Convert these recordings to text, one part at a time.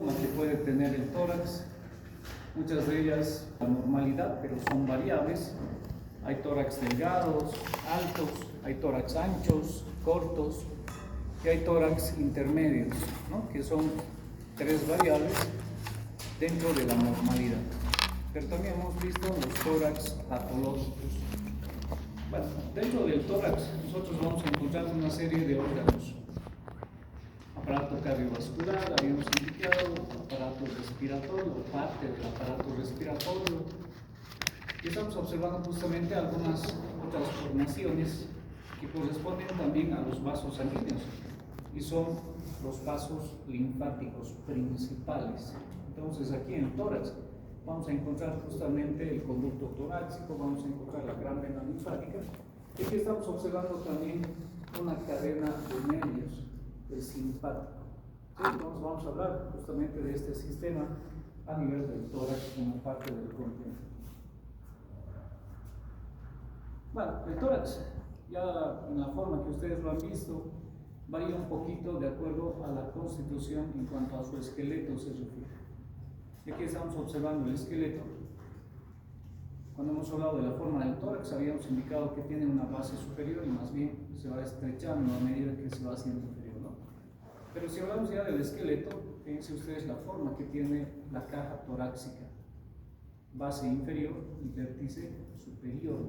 Que puede tener el tórax, muchas de ellas la normalidad, pero son variables. Hay tórax delgados, altos, hay tórax anchos, cortos, y hay tórax intermedios, ¿no? Que son tres variables dentro de la normalidad. Pero también hemos visto los tórax patológicos. Bueno, dentro del tórax nosotros vamos a encontrar una serie de órganos. Aparato cardiovascular, habíamos indicado, aparato respiratorio, parte del aparato respiratorio. Y estamos observando justamente algunas otras formaciones que corresponden también a los vasos sanguíneos y son los vasos linfáticos principales. Entonces aquí en el tórax vamos a encontrar justamente el conducto torácico, vamos a encontrar la gran vena linfática y aquí estamos observando también una cadena de nervios, el simpático. Entonces vamos a hablar justamente de este sistema a nivel del tórax como parte del conjunto. Bueno, el tórax, ya en la forma que ustedes lo han visto, varía un poquito de acuerdo a la constitución en cuanto a su esqueleto se refiere. Y aquí estamos observando el esqueleto. Cuando hemos hablado de la forma del tórax, habíamos indicado que tiene una base superior y más bien se va estrechando a medida que se va haciendo inferior, ¿no? Pero si hablamos ya del esqueleto, fíjense ustedes la forma que tiene la caja torácica: base inferior y vértice superior.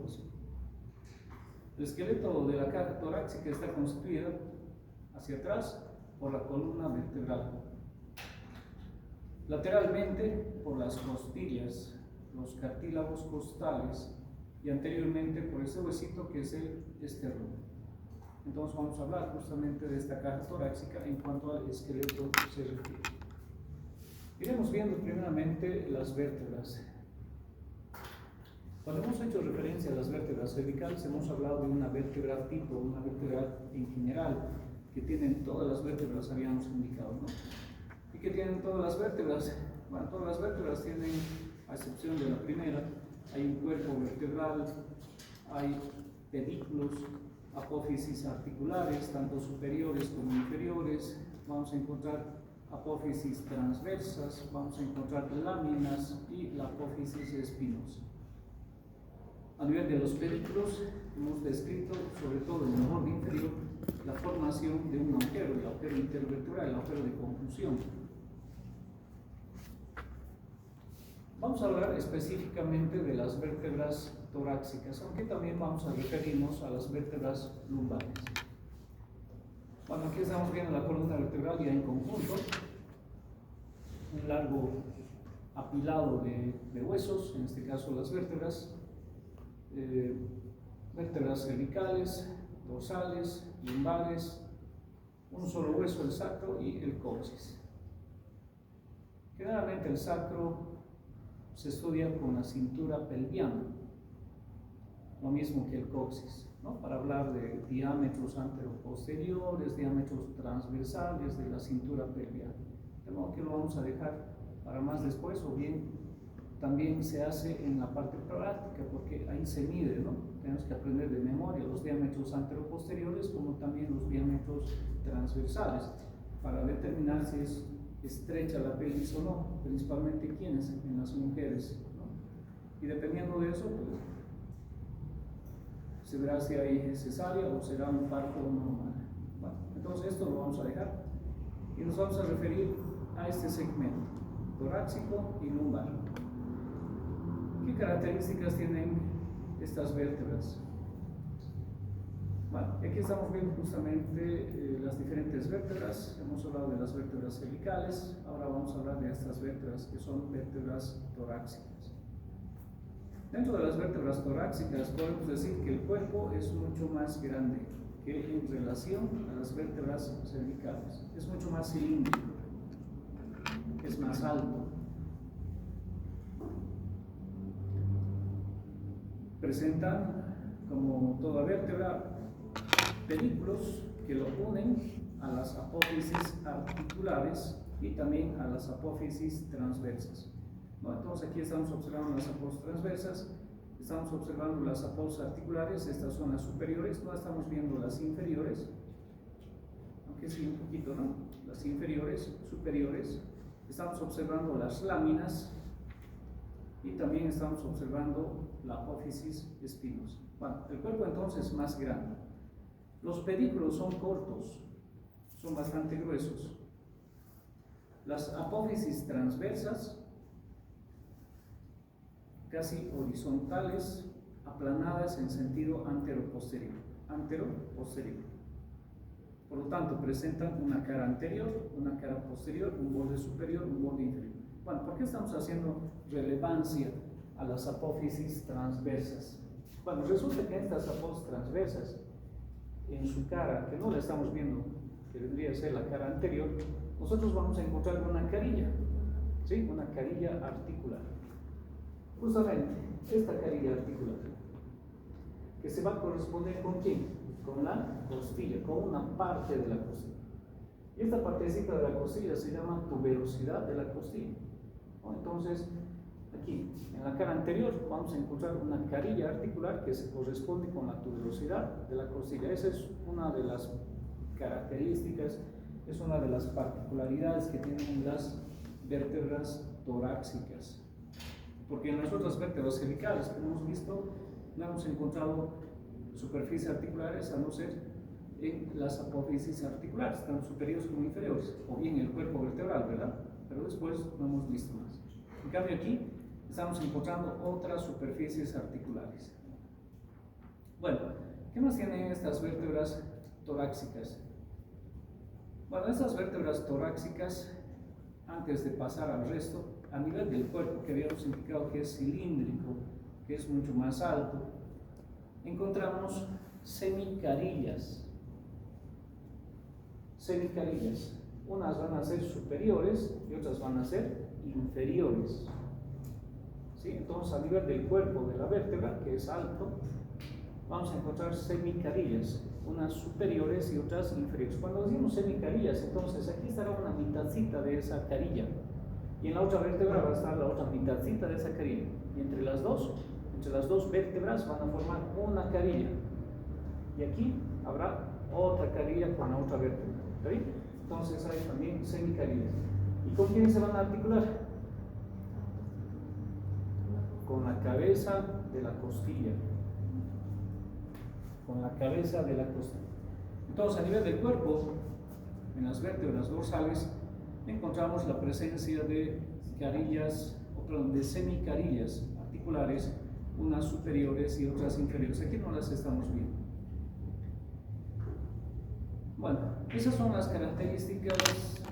El esqueleto de la caja torácica está constituido hacia atrás por la columna vertebral, lateralmente por las costillas, los cartílagos costales y anteriormente por ese huesito que es el esternón. Entonces vamos a hablar justamente de esta caja torácica en cuanto al esqueleto se refiere. Iremos viendo primeramente las vértebras. Cuando hemos hecho referencia a las vértebras cervicales, hemos hablado de una vértebra tipo, una vértebra en general, que tienen todas las vértebras, habíamos indicado, ¿no? ¿Y qué tienen todas las vértebras? Bueno, todas las vértebras tienen, a excepción de la primera, hay un cuerpo vertebral, hay pedículos, apófisis articulares, tanto superiores como inferiores, vamos a encontrar apófisis transversas, vamos a encontrar láminas y la apófisis espinosa. A nivel de los pedículos, hemos descrito, sobre todo en el borde inferior, la formación de un agujero, el agujero intervertebral, el agujero de conjunción. Vamos a hablar específicamente de las vértebras torácicas, aunque también vamos a referirnos a las vértebras lumbares. Bueno, aquí estamos viendo la columna vertebral ya en conjunto, un largo apilado de huesos, en este caso las vértebras, vértebras cervicales, dorsales, lumbares, un solo hueso, el sacro y el coxis. Generalmente el sacro se estudia con la cintura pelviana, lo mismo que el coxis, ¿no? Para hablar de diámetros anteroposteriores, diámetros transversales de la cintura pelviana. De modo que lo vamos a dejar para más después, o bien también se hace en la parte práctica, porque ahí se mide, ¿no? Tenemos que aprender de memoria los diámetros anteroposteriores como también los diámetros transversales para determinar si es estrecha la pelvis o no, principalmente ¿quiénes? En las mujeres, ¿no? Y dependiendo de eso, pues, se verá si hay cesárea o será un parto normal. Bueno, entonces esto lo vamos a dejar y nos vamos a referir a este segmento torácico y lumbar. ¿Qué características tienen estas vértebras? Bueno, aquí estamos viendo justamente las diferentes vértebras. Hemos hablado de las vértebras cervicales, ahora vamos a hablar de estas vértebras que son vértebras torácicas. Dentro de las vértebras torácicas podemos decir que el cuerpo es mucho más grande que en relación a las vértebras cervicales. Es mucho más cilíndrico, es más alto. Presentan, como toda vértebra, pedículos que lo unen a las apófisis articulares y también a las apófisis transversas. ¿No? Entonces aquí estamos observando las apófisis transversas, estamos observando las apófisis articulares, estas son las superiores, no estamos viendo las inferiores, aunque sí un poquito, ¿no? Las inferiores, superiores, estamos observando las láminas y también estamos observando la apófisis espinosa. Bueno, el cuerpo entonces es más grande. Los pedículos son cortos, son bastante gruesos. Las apófisis transversas, casi horizontales, aplanadas en sentido antero-posterior. Antero-posterior. Por lo tanto, presentan una cara anterior, una cara posterior, un borde superior, un borde inferior. Bueno, ¿por qué estamos haciendo relevancia a las apófisis transversas? Bueno, resulta que estas apófisis transversas, en su cara, que no la estamos viendo, que vendría a ser la cara anterior, nosotros vamos a encontrar una carilla, ¿sí? Una carilla articular. Justamente esta carilla articular, que se va a corresponder ¿con quién? Con la costilla, con una parte de la costilla. Y esta partecita de la costilla se llama tuberosidad de la costilla. Entonces, aquí, en la cara anterior, vamos a encontrar una carilla articular que se corresponde con la tuberosidad de la costilla. Esa es una de las características, es una de las particularidades que tienen las vértebras torácicas. Porque en las otras vértebras cervicales que hemos visto, no hemos encontrado superficies articulares, a no ser en las apófisis articulares, tanto superiores como inferiores, o bien el cuerpo vertebral, ¿verdad? Pero después no hemos visto más. En cambio aquí estamos encontrando otras superficies articulares. Bueno, ¿qué más tienen estas vértebras torácicas? Bueno, estas vértebras torácicas, antes de pasar al resto, a nivel del cuerpo, que habíamos indicado que es cilíndrico, que es mucho más alto, encontramos semicarillas. Semicarillas. Unas van a ser superiores y otras van a ser inferiores. ¿Sí? Entonces, a nivel del cuerpo de la vértebra, que es alto, vamos a encontrar semicarillas, unas superiores y otras inferiores. Cuando decimos semicarillas, entonces aquí estará una mitadcita de esa carilla, y en la otra vértebra va a estar la otra mitadcita de esa carilla, y entre las dos vértebras van a formar una carilla, y aquí habrá otra carilla con la otra vértebra. ¿Sí? Entonces hay también semicarillas. ¿Y con quién se van a articular? Con la cabeza de la costilla. Con la cabeza de la costilla. Entonces, a nivel del cuerpo, en las vértebras dorsales, encontramos la presencia de carillas, de semicarillas articulares, unas superiores y otras inferiores. Aquí no las estamos viendo. Bueno, esas son las características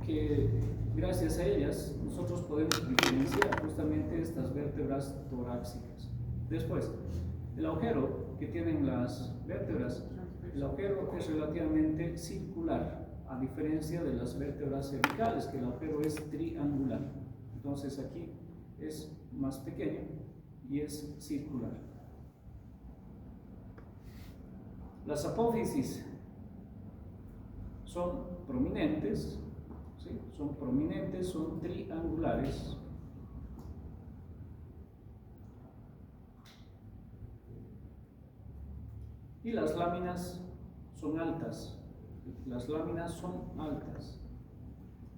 que, gracias a ellas, nosotros podemos diferenciar justamente estas vértebras torácicas. Después, el agujero que tienen las vértebras, el agujero es relativamente circular, a diferencia de las vértebras cervicales, que el agujero es triangular. Entonces aquí es más pequeño y es circular. Las apófisis son prominentes, ¿sí? Son triangulares. Y las láminas son altas. Las láminas son altas.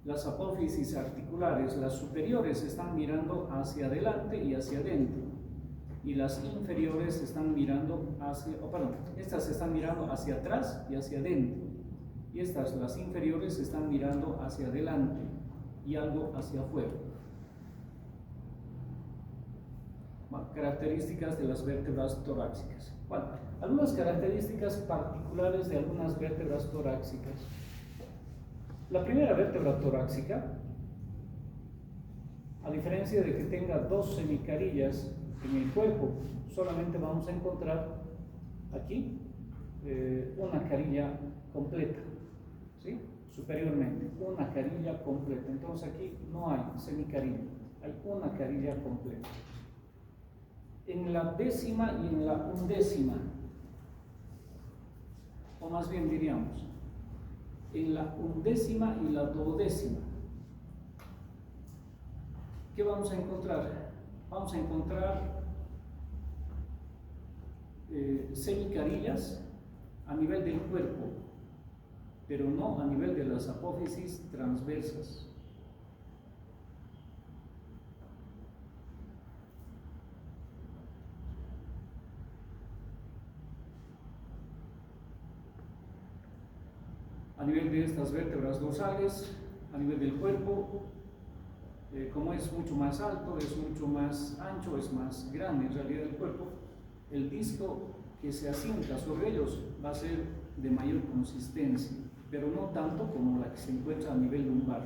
Las apófisis articulares, las superiores, están mirando hacia adelante y hacia adentro. Y las inferiores están mirando estas están mirando hacia atrás y hacia adentro. Y estas, las inferiores, están mirando hacia adelante y algo hacia afuera. Bueno, características de las vértebras torácicas. Bueno, algunas características particulares de algunas vértebras torácicas. La primera vértebra torácica, a diferencia de que tenga dos semicarillas en el cuerpo, solamente vamos a encontrar aquí una carilla completa, ¿sí? Superiormente, una carilla completa. Entonces aquí no hay semicarilla, hay una carilla completa. En la décima y en la undécima, o más bien diríamos, en la undécima y la duodécima, ¿qué vamos a encontrar? Vamos a encontrar semicarillas a nivel del cuerpo, pero no a nivel de las apófisis transversas. a nivel de estas vértebras dorsales, a nivel del cuerpo, como es mucho más alto, es mucho más ancho, es más grande en realidad el cuerpo, el disco que se asienta sobre ellos va a ser de mayor consistencia, pero no tanto como la que se encuentra a nivel lumbar,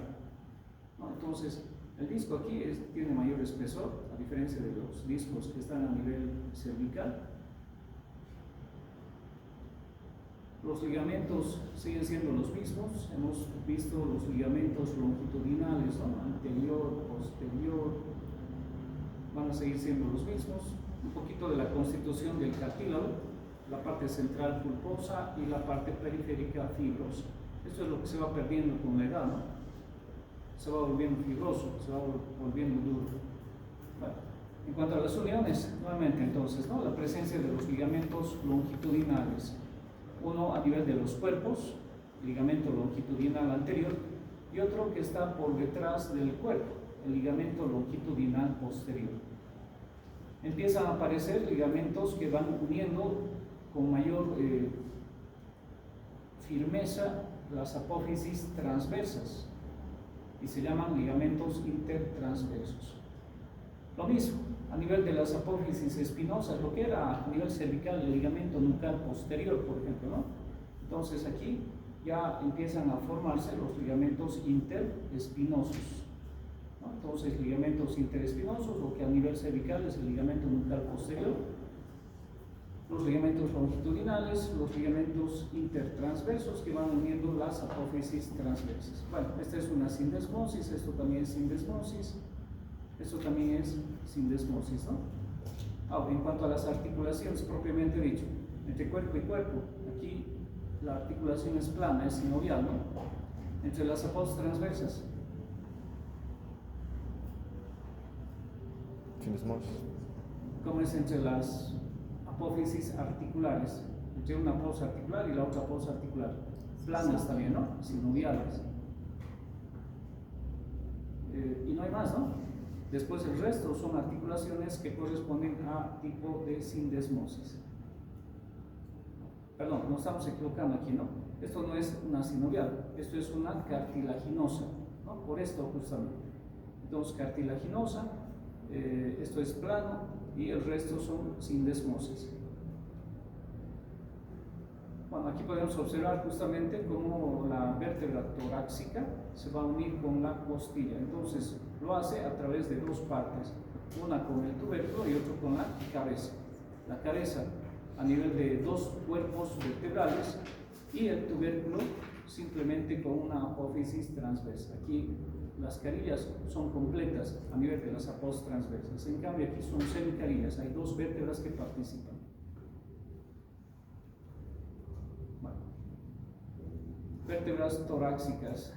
¿no? Entonces, el disco aquí tiene mayor espesor, a diferencia de los discos que están a nivel cervical. Los ligamentos siguen siendo los mismos. Hemos visto los ligamentos longitudinales, ¿no? Anterior, posterior, van a seguir siendo los mismos. Un poquito de la constitución del cartílago, la parte central pulposa y la parte periférica fibrosa. Esto es lo que se va perdiendo con la edad, ¿no? Se va volviendo fibroso, se va volviendo duro. Bueno, en cuanto a las uniones, nuevamente entonces, ¿no? La presencia de los ligamentos longitudinales, uno a nivel de los cuerpos, ligamento longitudinal anterior, y otro que está por detrás del cuerpo, el ligamento longitudinal posterior. Empiezan a aparecer ligamentos que van uniendo con mayor firmeza las apófisis transversas y se llaman ligamentos intertransversos. Lo mismo, a nivel de las apófisis espinosas, lo que era a nivel cervical el ligamento nucal posterior, por ejemplo, ¿no? Entonces aquí ya empiezan a formarse los ligamentos interespinosos, ¿no? Entonces, ligamentos interespinosos, lo que a nivel cervical es el ligamento nucal posterior, los ligamentos longitudinales, los ligamentos intertransversos que van uniendo las apófisis transversas. Bueno, esta es una sindesmosis, esto también es sindesmosis, esto también es sindesmosis, ¿no? Ahora, en cuanto a las articulaciones propiamente dicho, entre cuerpo y cuerpo, aquí la articulación es plana, es sinovial, ¿no? Entre las apófisis transversas. Sindesmosis. ¿Cómo es entre las apófisis articulares? Entre una apófisis articular y la otra apófisis articular. Planas también, ¿no? Sinoviales. Y no hay más, ¿no? Después el resto son articulaciones que corresponden a tipo de sindesmosis. Perdón, nos estamos equivocando aquí, ¿no? Esto no es una sinovial, esto es una cartilaginosa, ¿no? Por esto justamente. Entonces, cartilaginosa, esto es plano y el resto son sindesmosis. Bueno, aquí podemos observar justamente cómo la vértebra torácica se va a unir con la costilla. Entonces, lo hace a través de dos partes, una con el tubérculo y otra con la cabeza. La cabeza a nivel de dos cuerpos vertebrales y el tubérculo simplemente con una apófisis transversa. Aquí las carillas son completas a nivel de las apófisis transversas, en cambio aquí son semicarillas, hay dos vértebras que participan. Bueno, vértebras torácicas.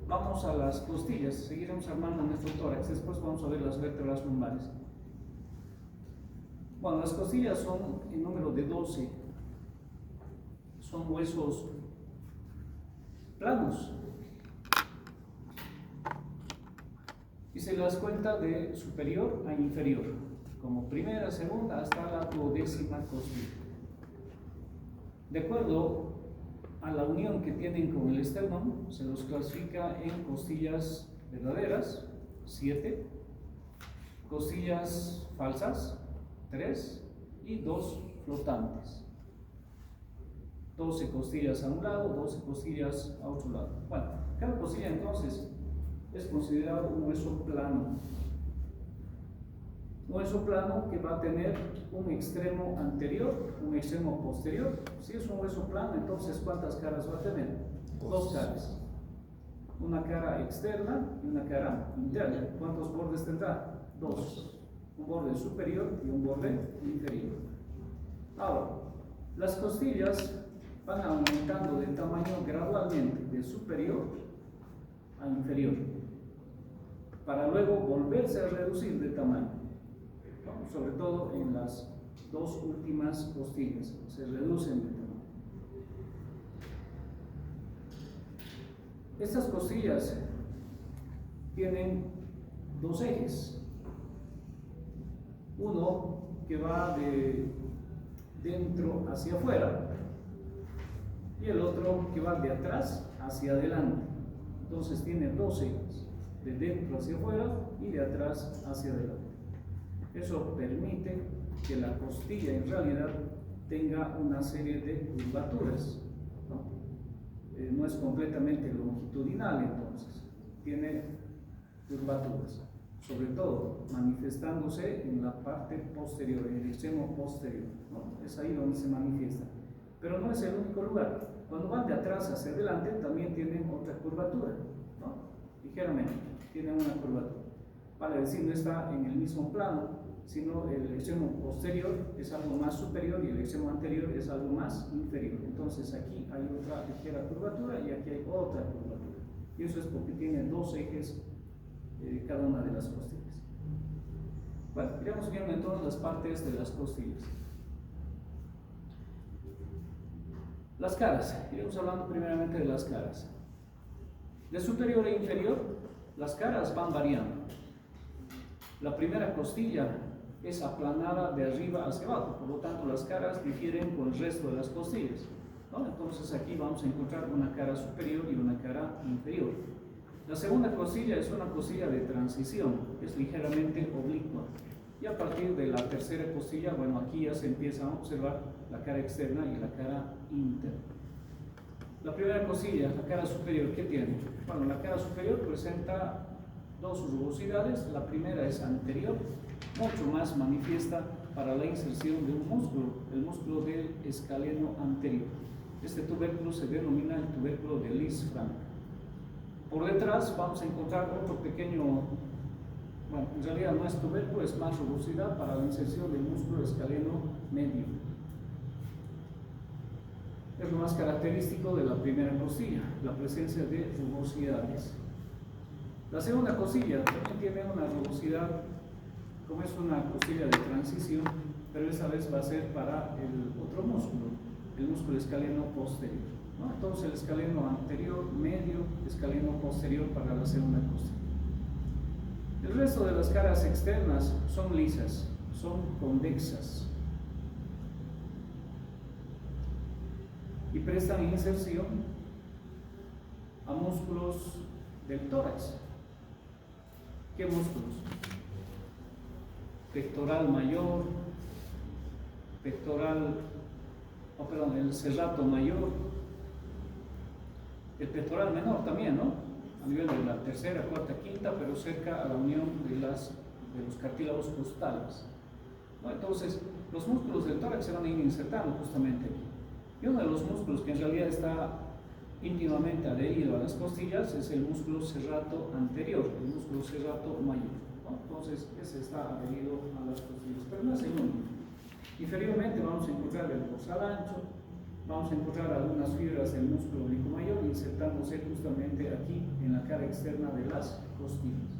Vamos a las costillas, seguiremos armando nuestro tórax, después vamos a ver las vértebras lumbares. Bueno, las costillas son en número de 12, son huesos planos y se las cuenta de superior a inferior, como primera, segunda hasta la 12ª costilla. De acuerdo a la unión que tienen con el esternón, se los clasifica en costillas verdaderas, 7, costillas falsas, 3 y 2 flotantes. 12 costillas a un lado, 12 costillas a otro lado. Bueno, cada costilla entonces es considerado un hueso plano. Un hueso plano que va a tener un extremo anterior, un extremo posterior. Si es un hueso plano, entonces ¿cuántas caras va a tener? Dos caras. Una cara externa y una cara interna. ¿Cuántos bordes tendrá? Dos. Un borde superior y un borde inferior. Ahora, las costillas van aumentando de tamaño gradualmente, de superior a inferior, para luego volverse a reducir de tamaño, ¿no? Sobre todo en las dos últimas costillas, se reducen de tamaño. Estas costillas tienen dos ejes, uno que va de dentro hacia afuera y el otro que va de atrás hacia adelante. Entonces tiene dos ejes, de dentro hacia afuera y de atrás hacia adelante. Eso permite que la costilla en realidad tenga una serie de curvaturas, ¿no? No es completamente longitudinal, entonces tiene curvaturas, sobre todo manifestándose en la parte posterior, en el extremo posterior, ¿no? Es ahí donde se manifiesta, pero no es el único lugar. Cuando van de atrás hacia adelante también tienen otra curvatura, ¿no? Ligeramente tienen una curvatura, para decir, no está en el mismo plano, sino el extremo posterior es algo más superior y el extremo anterior es algo más inferior. Entonces aquí hay otra ligera curvatura y aquí hay otra curvatura, y eso es porque tiene dos ejes cada una de las costillas. Bueno, iremos viendo entonces las partes de las costillas. Las caras, iremos hablando primeramente de las caras. De superior e inferior, las caras van variando. La primera costilla es aplanada de arriba hacia abajo, por lo tanto las caras difieren con el resto de las costillas, ¿no? Entonces aquí vamos a encontrar una cara superior y una cara inferior. La segunda costilla es una costilla de transición, es ligeramente oblicua, y a partir de la tercera costilla, bueno, aquí ya se empieza a observar la cara externa y la cara interna. La primera costilla, la cara superior, ¿qué tiene? Bueno, la cara superior presenta dos rugosidades. La primera es anterior, mucho más manifiesta para la inserción de un músculo, el músculo del escaleno anterior. Este tubérculo se denomina el tubérculo de Lisfranc. Por detrás vamos a encontrar otro pequeño, bueno, en realidad no es tubérculo, es más rugosidad para la inserción del músculo escaleno medio. Es lo más característico de la primera costilla, la presencia de rugosidades. La segunda costilla también tiene una rugosidad, como es una costilla de transición, pero esta vez va a ser para el otro músculo, el músculo escaleno posterior, ¿no? Entonces el escaleno anterior, medio, escaleno posterior para la segunda costilla. El resto de las caras externas son lisas, son convexas y prestan inserción a músculos del tórax. ¿Qué músculos? Pectoral mayor, el serrato mayor, el pectoral menor también, ¿no? A nivel de la tercera, cuarta, quinta, pero cerca a la unión de los cartílagos costales, ¿no? Entonces, los músculos del tórax se van a ir insertando justamente aquí. Y uno de los músculos que en realidad está íntimamente adherido a las costillas es el músculo serrato anterior, el músculo serrato mayor, ¿no? Entonces ese está adherido a las costillas, pero no es el único. Inferiormente vamos a encontrar el dorsal ancho, vamos a encontrar algunas fibras del músculo oblicuo mayor insertándose justamente aquí en la cara externa de las costillas.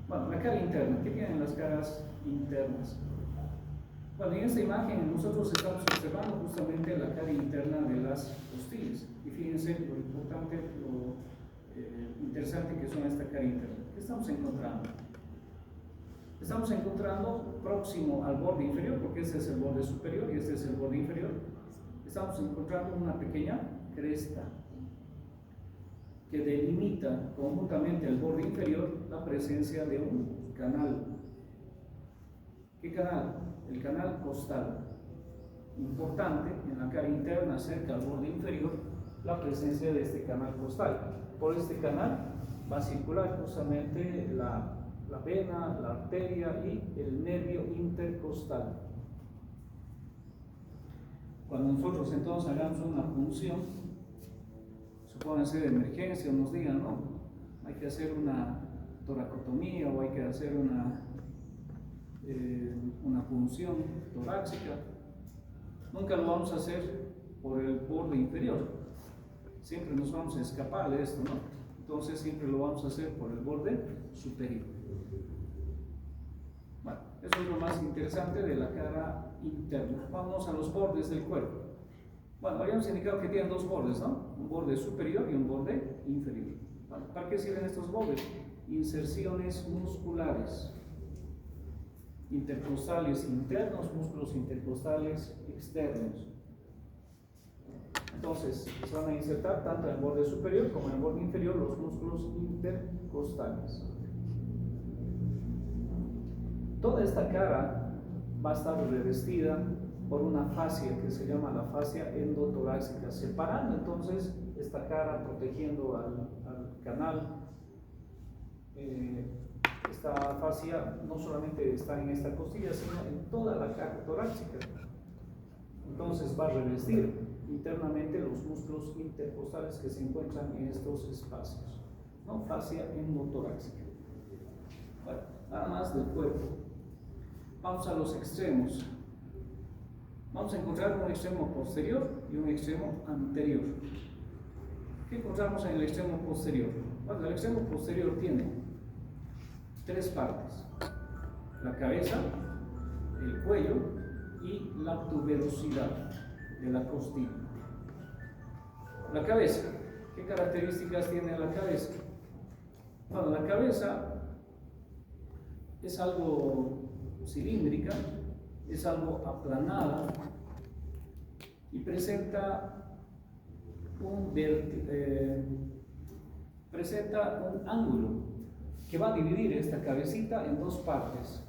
Bueno, la cara interna, ¿qué tienen las caras internas? Bueno, en esta imagen nosotros estamos observando justamente la cara interna de las costillas. Y fíjense lo importante, lo interesante que son esta cara interna. ¿Qué estamos encontrando? Estamos encontrando próximo al borde inferior, porque este es el borde superior y este es el borde inferior. Estamos encontrando una pequeña cresta que delimita conjuntamente el borde inferior la presencia de un canal. ¿Qué canal? El canal costal. Importante en la cara interna, cerca al borde inferior, la presencia de este canal costal. Por este canal va a circular justamente la vena, la arteria y el nervio intercostal. Cuando nosotros entonces hagamos una punción, supone ser de emergencia, nos digan, no, hay que hacer una toracotomía o hay que hacer una punción torácica, nunca lo vamos a hacer por el borde inferior, siempre nos vamos a escapar de esto, ¿no? Entonces siempre lo vamos a hacer por el borde superior. Bueno, eso es lo más interesante de la cara interna. Vamos a los bordes del cuerpo. Bueno, habíamos indicado que tienen dos bordes, ¿no? Un borde superior y un borde inferior. Bueno, ¿para qué sirven estos bordes? Inserciones musculares. Intercostales internos, músculos intercostales externos. Entonces, se van a insertar tanto en el borde superior como en el borde inferior los músculos intercostales. Toda esta cara va a estar revestida por una fascia que se llama la fascia endotorácica, separando entonces esta cara, protegiendo al canal. Esta fascia no solamente está en esta costilla, sino en toda la caja torácica. Entonces va a revestir internamente los músculos intercostales que se encuentran en estos espacios, ¿no? Fascia endotorácica. Bueno, nada más del cuerpo. Vamos a los extremos. Vamos a encontrar un extremo posterior y un extremo anterior. ¿Qué encontramos en el extremo posterior? Bueno, el extremo posterior tiene tres partes: la cabeza, el cuello y la tuberosidad de la costilla. La cabeza, ¿qué características tiene la cabeza? Bueno, la cabeza es algo cilíndrica, es algo aplanada y presenta un ángulo que va a dividir esta cabecita en dos partes,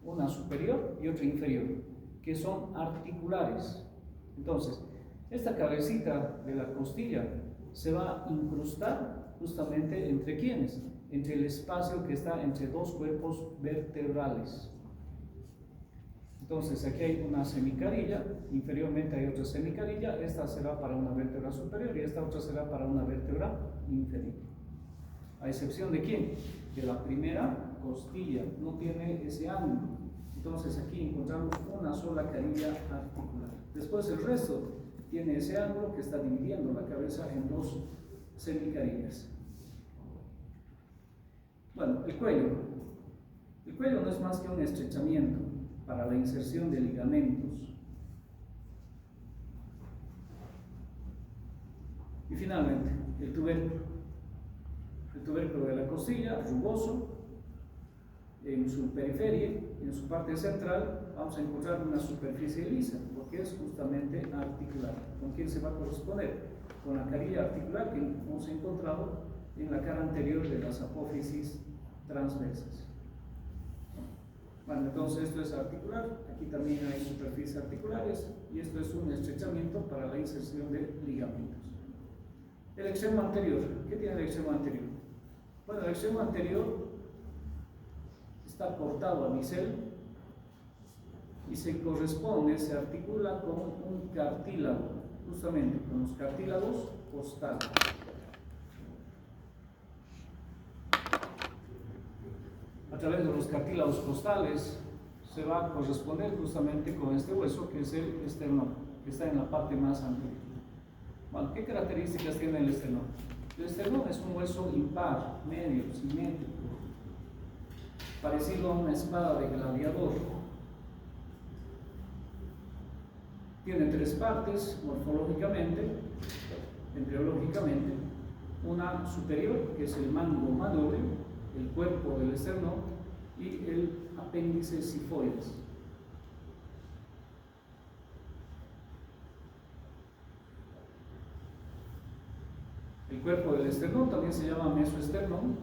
una superior y otra inferior, que son articulares. Entonces, esta cabecita de la costilla se va a incrustar justamente entre ¿quiénes? Entre el espacio que está entre dos cuerpos vertebrales. Entonces, aquí hay una semicarilla, inferiormente hay otra semicarilla, esta será para una vértebra superior y esta otra será para una vértebra inferior. ¿A excepción de quién? De la primera costilla, no tiene ese ángulo. Entonces, aquí encontramos una sola carilla articular. Después, el resto tiene ese ángulo que está dividiendo la cabeza en dos semicarillas. Bueno, el cuello. El cuello no es más que un estrechamiento para la inserción de ligamentos. Y finalmente, el tubérculo. El tubérculo de la costilla, rugoso, en su periferia, en su parte central, vamos a encontrar una superficie lisa, porque es justamente articular. ¿Con quién se va a corresponder? Con la carilla articular que hemos encontrado en la cara anterior de las apófisis transversas. Bueno, entonces esto es articular, aquí también hay superficies articulares y esto es un estrechamiento para la inserción de ligamentos. El extremo anterior, ¿qué tiene el extremo anterior? Bueno, el extremo anterior está cortado a bisel y se corresponde, se articula con un cartílago, justamente con los cartílagos costales. A través de los cartílagos costales se va a corresponder justamente con este hueso que es el esternón, que está en la parte más anterior. Bueno, ¿qué características tiene el esternón? El esternón es un hueso impar, medio, simétrico, parecido a una espada de gladiador. Tiene tres partes morfológicamente, embriológicamente: una superior, que es el mango manubrio, el cuerpo del esternón, y el apéndice sifoides. El cuerpo del esternón también se llama mesoesternón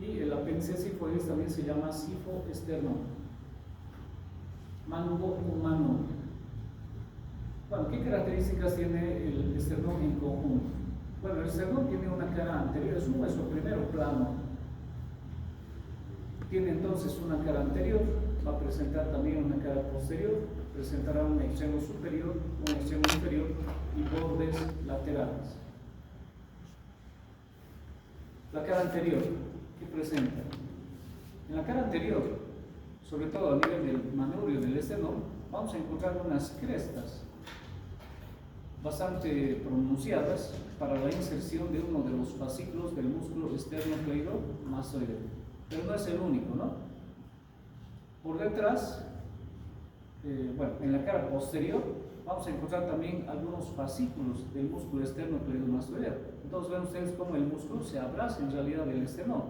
y el apéndice sifoides también se llama sifoesternón. Mango humano. Bueno, ¿qué características tiene el esternón en conjunto? Bueno, el esternón tiene una cara anterior, es un hueso primero plano. Tiene entonces una cara anterior, va a presentar también una cara posterior, presentará un extremo superior, un extremo inferior y bordes laterales. La cara anterior, ¿qué presenta? En la cara anterior, sobre todo a nivel del manubrio del esternón, vamos a encontrar unas crestas bastante pronunciadas para la inserción de uno de los fascículos del músculo esternocleidomastoideo. Pero no es el único, ¿no? Por detrás, bueno, en la cara posterior, vamos a encontrar también algunos fascículos del músculo esternocleidomastoideo. Entonces ven ustedes cómo el músculo se abraza en realidad del esternón,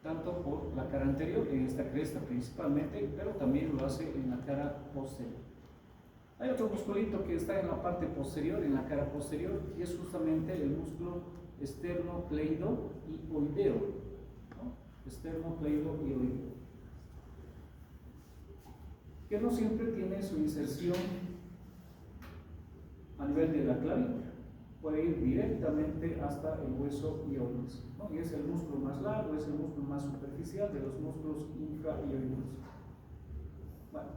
tanto por la cara anterior, en esta cresta principalmente, pero también lo hace en la cara posterior. Hay otro musculito que está en la parte posterior, en la cara posterior, y es justamente el músculo esternocleido y oideo, ¿no? Esternocleido y oideo, que no siempre tiene su inserción a nivel de la clavícula, puede ir directamente hasta el hueso ioides, ¿no? Y es el músculo más largo, es el músculo más superficial de los músculos infraioideos. Bueno,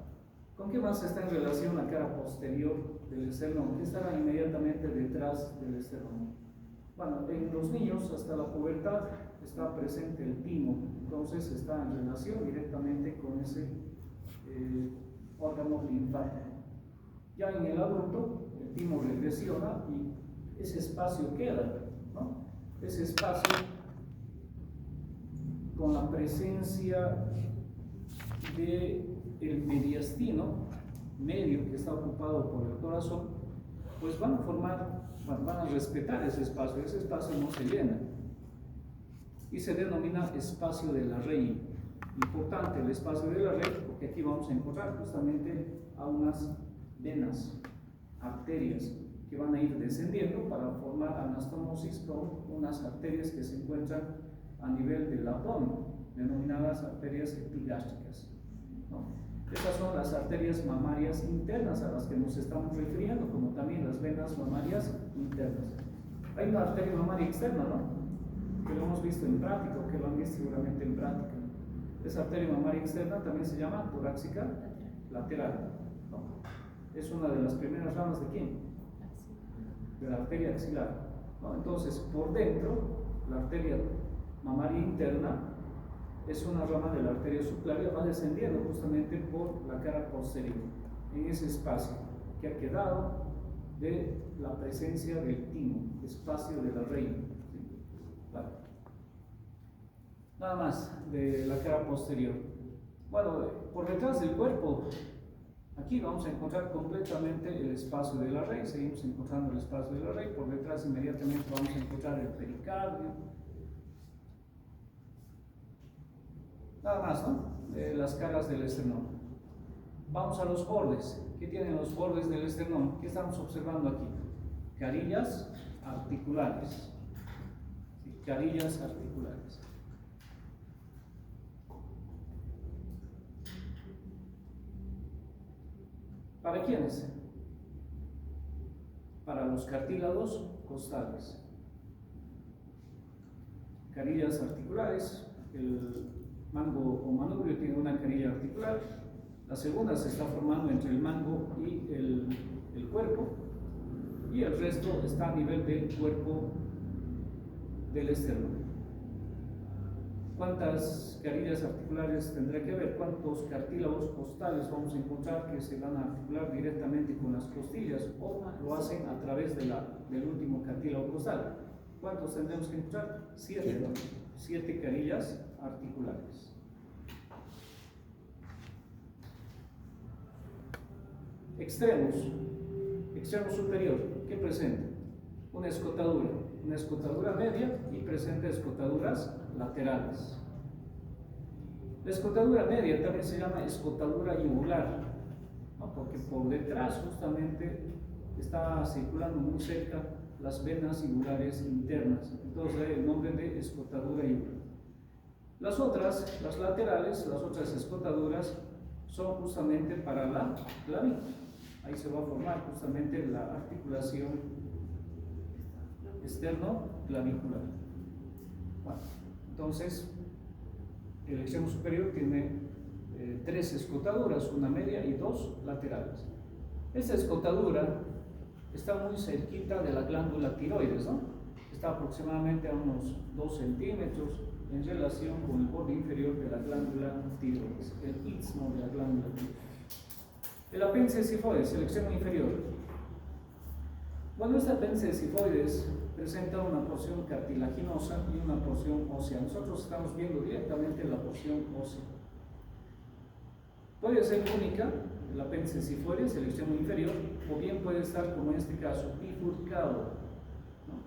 ¿con qué más está en relación la cara posterior del esternón? ¿Qué estará inmediatamente detrás del esternón? Bueno, en los niños hasta la pubertad está presente el timo, entonces está en relación directamente con ese órgano linfático. Ya en el adulto el timo regresiona y ese espacio queda, ¿no? Ese espacio con la presencia del mediastino medio que está ocupado por el corazón, pues van a respetar ese espacio no se llena y se denomina espacio de la reina. Importante el espacio de la reina porque aquí vamos a encontrar justamente a unas venas, arterias que van a ir descendiendo para formar anastomosis con unas arterias que se encuentran a nivel del abdomen, denominadas arterias epigástricas, ¿no? Estas son las arterias mamarias internas a las que nos estamos refiriendo, como también las venas mamarias internas. Hay una arteria mamaria externa, ¿no? Que lo hemos visto en práctica, o que lo han visto seguramente en práctica. Esa arteria mamaria externa también se llama torácica lateral, ¿no? Es una de las primeras ramas de ¿quién? De la arteria axilar, ¿no? Entonces, por dentro, la arteria mamaria interna es una rama de la arteria subclavia, va descendiendo justamente por la cara posterior, en ese espacio que ha quedado de la presencia del timo, espacio de la reina, ¿sí? Vale. Nada más de la cara posterior. Bueno, por detrás del cuerpo, aquí vamos a encontrar completamente el espacio de la reina, seguimos encontrando el espacio de la reina, por detrás inmediatamente vamos a encontrar el pericardio. Nada más, ¿no? Las caras del esternón. Vamos a los bordes. ¿Qué tienen los bordes del esternón? ¿Qué estamos observando aquí? Carillas articulares. ¿Sí? Carillas articulares. ¿Para quiénes? Para los cartílagos costales. Carillas articulares. El mango o manubrio tiene una carilla articular, la segunda se está formando entre el mango y el cuerpo, y el resto está a nivel del cuerpo del esternón. ¿Cuántas carillas articulares tendrá que haber? ¿Cuántos cartílagos costales vamos a encontrar que se van a articular directamente con las costillas o lo hacen a través del último cartílago costal? ¿Cuántos tendremos que encontrar? 7, ¿no? 7 carillas articulares. Extremos. Extremo superior, ¿qué presenta? Una escotadura media y presenta escotaduras laterales. La escotadura media también se llama escotadura yugular, ¿no? Porque por detrás justamente está circulando muy cerca las venas yugulares internas, entonces el nombre de escotadura yugular. Las laterales, las otras escotaduras son justamente para la clavícula. Ahí se va a formar justamente la articulación externo-clavicular. Bueno, entonces, el extremo superior tiene 3 escotaduras, una media y 2 laterales. Esta escotadura está muy cerquita de la glándula tiroides, ¿no? Está aproximadamente a unos 2 centímetros en relación con el borde inferior de la glándula tiroides, el istmo de la glándula tiroides. El apéndice sifoides, el extremo inferior. Bueno, este apéndice sifoides presenta una porción cartilaginosa y una porción ósea. Nosotros estamos viendo directamente la porción ósea. Puede ser única, el apéndice sifoides, el extremo inferior, o bien puede estar, como en este caso, bifurcado, ¿no?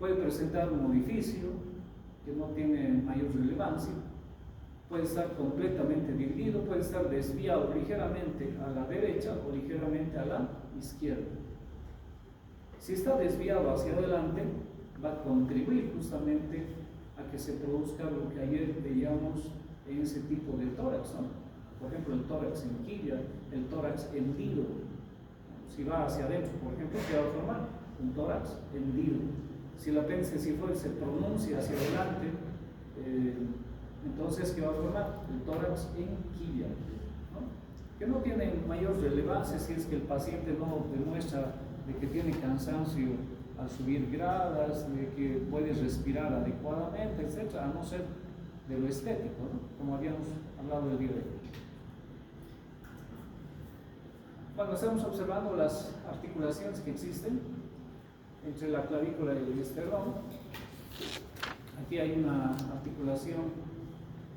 Puede presentar un orificio que no tiene mayor relevancia, puede estar completamente dividido, puede estar desviado ligeramente a la derecha o ligeramente a la izquierda. Si está desviado hacia adelante, va a contribuir justamente a que se produzca lo que ayer veíamos en ese tipo de tórax, ¿no? Por ejemplo, el tórax en quilla, el tórax hendido. Si va hacia adentro, por ejemplo, ¿qué va a formar? Un tórax hendido. Si el apéndice cifoide se pronuncia hacia adelante, entonces, ¿qué va a formar? El tórax en quilla, ¿no? Que no tiene mayor relevancia si es que el paciente no demuestra de que tiene cansancio al subir gradas, de que puede respirar adecuadamente, etc., a no ser de lo estético, ¿no? Como habíamos hablado el día de hoy. Cuando estamos observando las articulaciones que existen entre la clavícula y el esternón, aquí hay una articulación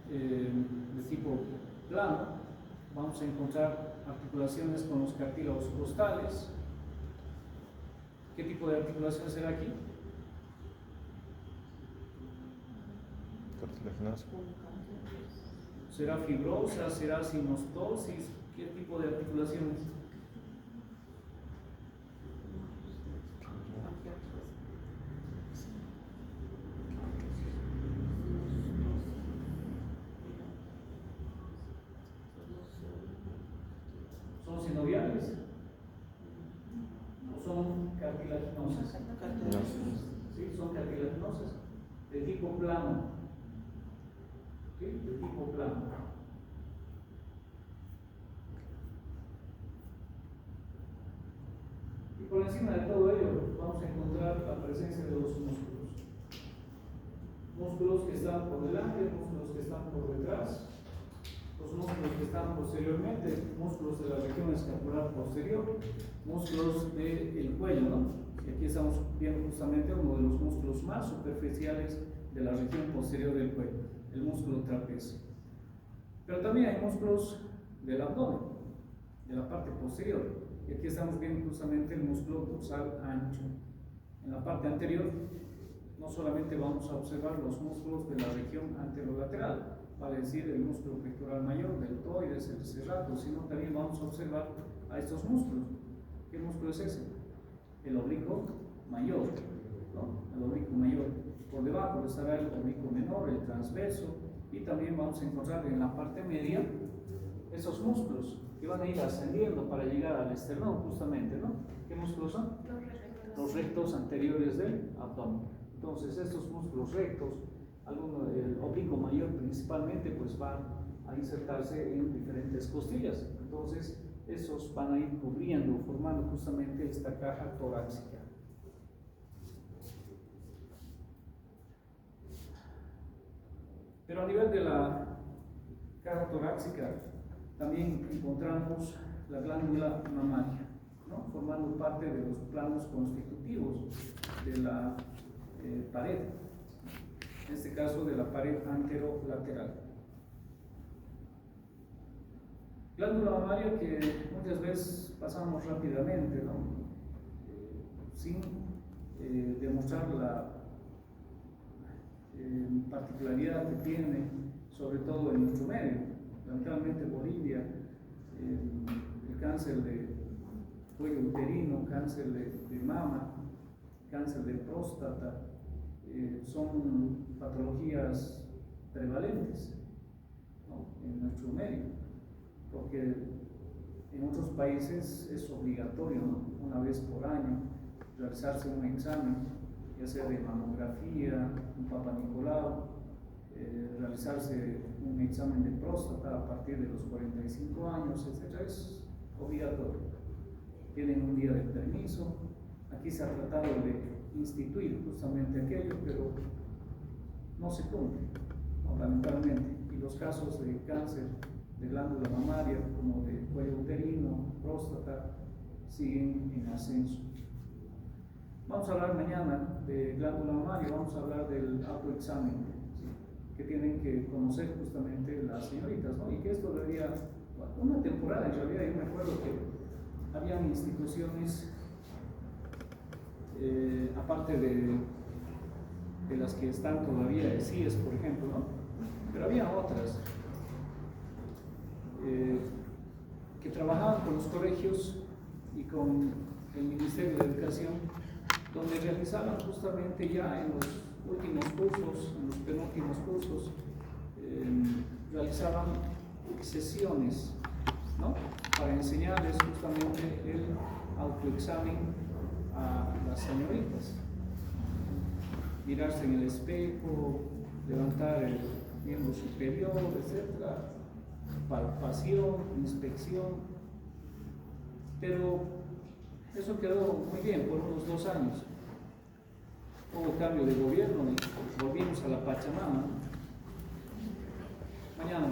de tipo plano. Vamos a encontrar articulaciones con los cartílagos costales. ¿Qué tipo de articulación será aquí? Cartilaginosa. ¿Será fibrosa? ¿Será sinostosis? ¿Qué tipo de articulaciones? ¿Son sinoviales? ¿O son cartilaginosas? Sí, son cartilaginosas. De tipo plano. ¿Sí? De tipo plano. Y por encima de todo ello vamos a encontrar la presencia de los músculos. Músculos que están por delante, músculos que están por detrás, los músculos que están posteriormente, músculos de la región escapular posterior, músculos del cuello, ¿no? Y aquí estamos viendo justamente uno de los músculos más superficiales de la región posterior del cuello, el músculo trapecio. Pero también hay músculos del abdomen, de la parte posterior. Y aquí estamos viendo justamente el músculo dorsal ancho. En la parte anterior no solamente vamos a observar los músculos de la región anterolateral, vale decir el músculo pectoral mayor, deltoides, el serrato, sino también vamos a observar a estos músculos. ¿Qué músculo es ese? El oblicuo mayor, ¿no? El oblicuo mayor. Por debajo estará el oblicuo menor, el transverso, y también vamos a encontrar en la parte media esos músculos que van a ir ascendiendo para llegar al esternón justamente, ¿no? ¿Qué músculos son? Los rectos anteriores del abdomen. Entonces estos músculos rectos, el oblicuo mayor principalmente, pues va a insertarse en diferentes costillas. Entonces esos van a ir cubriendo, formando justamente esta caja torácica. Pero a nivel de la caja torácica también encontramos la glándula mamaria, ¿no? Formando parte de los planos constitutivos de la pared, en este caso de la pared anterolateral. Glándula mamaria que muchas veces pasamos rápidamente, ¿no? Sin demostrar la particularidad que tiene, sobre todo en nuestro medio, lamentablemente Bolivia, el cáncer de cuello uterino, cáncer de mama, cáncer de próstata, son patologías prevalentes, ¿no? En nuestro medio, porque en otros países es obligatorio, ¿no? Una vez por año realizarse un examen, ya sea de mamografía, un Papa Nicolau, realizarse un examen de próstata a partir de los 45 años, etc. Es obligatorio. Tienen un día de permiso. Aquí se ha tratado de instituir justamente aquello, pero no se cumple, ¿no? Lamentablemente. Y los casos de cáncer de glándula mamaria, como de cuello uterino, próstata, siguen en ascenso. Vamos a hablar mañana de glándula mamaria, vamos a hablar del autoexamen, ¿sí? Que tienen que conocer justamente las señoritas, ¿no? Y que esto debería, bueno, una temporada en realidad, yo me acuerdo que habían instituciones, aparte de las que están todavía, CIES, por ejemplo, ¿no? Pero había otras que trabajaban con los colegios y con el Ministerio de Educación, donde realizaban justamente ya en los últimos cursos, en los penúltimos cursos, realizaban sesiones, ¿no?, para enseñarles justamente el autoexamen a las señoritas. Mirarse en el espejo, levantar el miembro superior, etc. Palpación, inspección. Pero eso quedó muy bien por unos 2 años. Hubo cambio de gobierno y volvimos a la Pachamama. Mañana.